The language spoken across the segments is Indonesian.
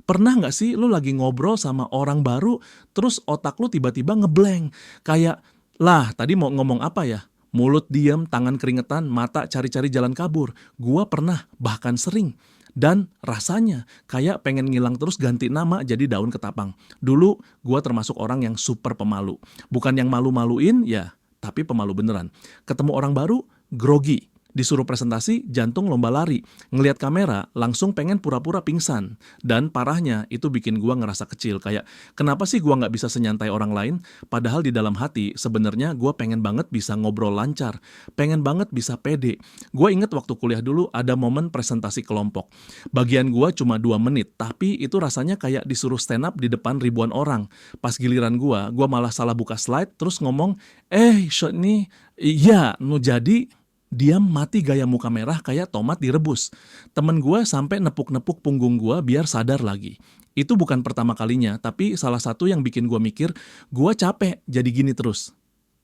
Pernah nggak sih lu lagi ngobrol sama orang baru, terus otak lu tiba-tiba ngeblank? Kayak, lah tadi mau ngomong apa ya? Mulut diem, tangan keringetan, mata cari-cari jalan kabur. Gua pernah, bahkan sering. Dan rasanya kayak pengen ngilang terus ganti nama jadi daun ketapang. Dulu gua termasuk orang yang super pemalu. Bukan yang malu-maluin, ya, tapi pemalu beneran. Ketemu orang baru, grogi. Disuruh presentasi, jantung lomba lari. Ngelihat kamera, langsung pengen pura-pura pingsan. Dan parahnya, itu bikin gua ngerasa kecil. Kayak, kenapa sih gua nggak bisa senyantai orang lain? Padahal di dalam hati, sebenarnya gua pengen banget bisa ngobrol lancar. Pengen banget bisa pede. Gua inget waktu kuliah dulu, ada momen presentasi kelompok. Bagian gua cuma 2 menit, tapi itu rasanya kayak disuruh stand up di depan ribuan orang. Pas giliran gua malah salah buka slide, terus ngomong, shot nih, iya, nu jadi... Diam mati gaya muka merah kayak tomat direbus. Temen gue sampai nepuk-nepuk punggung gue biar sadar lagi. Itu bukan pertama kalinya, tapi salah satu yang bikin gue mikir, gue capek jadi gini terus.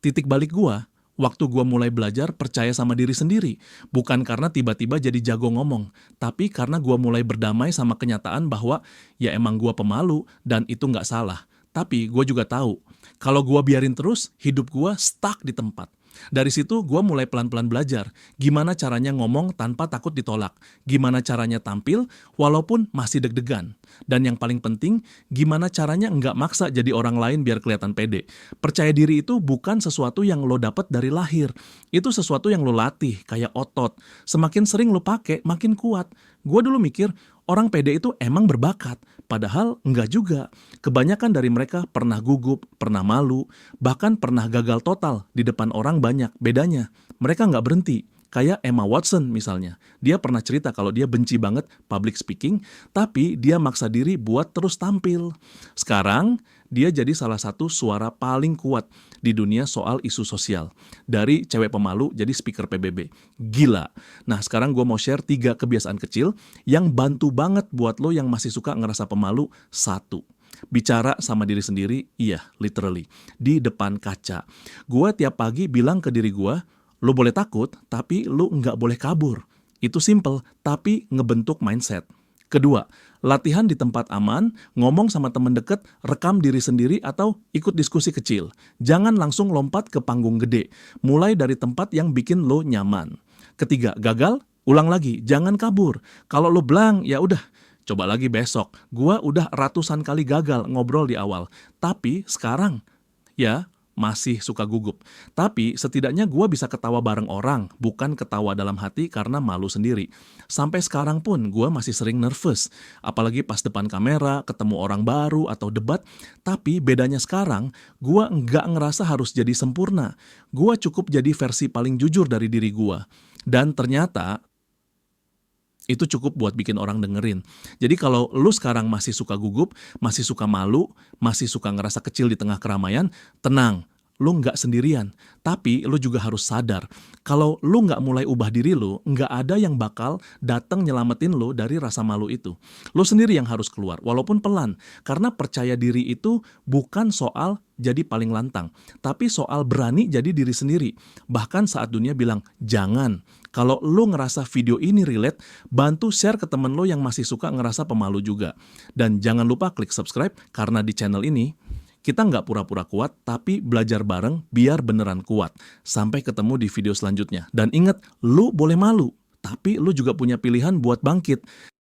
Titik balik gue, waktu gue mulai belajar percaya sama diri sendiri. Bukan karena tiba-tiba jadi jago ngomong, tapi karena gue mulai berdamai sama kenyataan bahwa ya emang gue pemalu dan itu nggak salah. Tapi gue juga tahu, kalau gue biarin terus, hidup gue stuck di tempat. Dari situ gue mulai pelan-pelan belajar gimana caranya ngomong tanpa takut ditolak, gimana caranya tampil walaupun masih deg-degan. Dan yang paling penting, gimana caranya nggak maksa jadi orang lain biar kelihatan pede. Percaya diri itu bukan sesuatu yang lo dapet dari lahir, itu sesuatu yang lo latih, kayak otot. Semakin sering lo pakai, makin kuat. Gue dulu mikir, orang pede itu emang berbakat, padahal enggak juga. Kebanyakan dari mereka pernah gugup, pernah malu, bahkan pernah gagal total di depan orang banyak. Bedanya, mereka nggak berhenti. Kayak Emma Watson misalnya. Dia pernah cerita kalau dia benci banget public speaking, tapi dia maksa diri buat terus tampil. Sekarang, dia jadi salah satu suara paling kuat di dunia soal isu sosial. Dari cewek pemalu jadi speaker PBB. Gila. Nah, sekarang gue mau share 3 kebiasaan kecil yang bantu banget buat lo yang masih suka ngerasa pemalu. 1. Bicara sama diri sendiri, iya, literally, di depan kaca. Gue tiap pagi bilang ke diri gue, lo boleh takut, tapi lo nggak boleh kabur. Itu simple, tapi ngebentuk mindset. Kedua, latihan di tempat aman, ngomong sama temen deket, rekam diri sendiri atau ikut diskusi kecil. Jangan langsung lompat ke panggung gede. Mulai dari tempat yang bikin lo nyaman. Ketiga, gagal, ulang lagi, jangan kabur. Kalau lo blank, ya udah, coba lagi besok. Gua udah ratusan kali gagal ngobrol di awal. Tapi sekarang, ya masih suka gugup. Tapi setidaknya gue bisa ketawa bareng orang, bukan ketawa dalam hati karena malu sendiri. Sampai sekarang pun gue masih sering nervous. Apalagi pas depan kamera, ketemu orang baru atau debat. Tapi bedanya sekarang, gue nggak ngerasa harus jadi sempurna. Gue cukup jadi versi paling jujur dari diri gue. Dan ternyata itu cukup buat bikin orang dengerin. Jadi kalau lu sekarang masih suka gugup, masih suka malu, masih suka ngerasa kecil di tengah keramaian, tenang, lu nggak sendirian. Tapi lu juga harus sadar, kalau lu nggak mulai ubah diri lu, nggak ada yang bakal datang nyelamatin lu dari rasa malu itu. Lu sendiri yang harus keluar, walaupun pelan. Karena percaya diri itu bukan soal jadi paling lantang, tapi soal berani jadi diri sendiri. Bahkan saat dunia bilang, jangan. Kalau lu ngerasa video ini relate, bantu share ke temen lu yang masih suka ngerasa pemalu juga. Dan jangan lupa klik subscribe, karena di channel ini, kita nggak pura-pura kuat, tapi belajar bareng biar beneran kuat. Sampai ketemu di video selanjutnya. Dan ingat, lu boleh malu, tapi lu juga punya pilihan buat bangkit.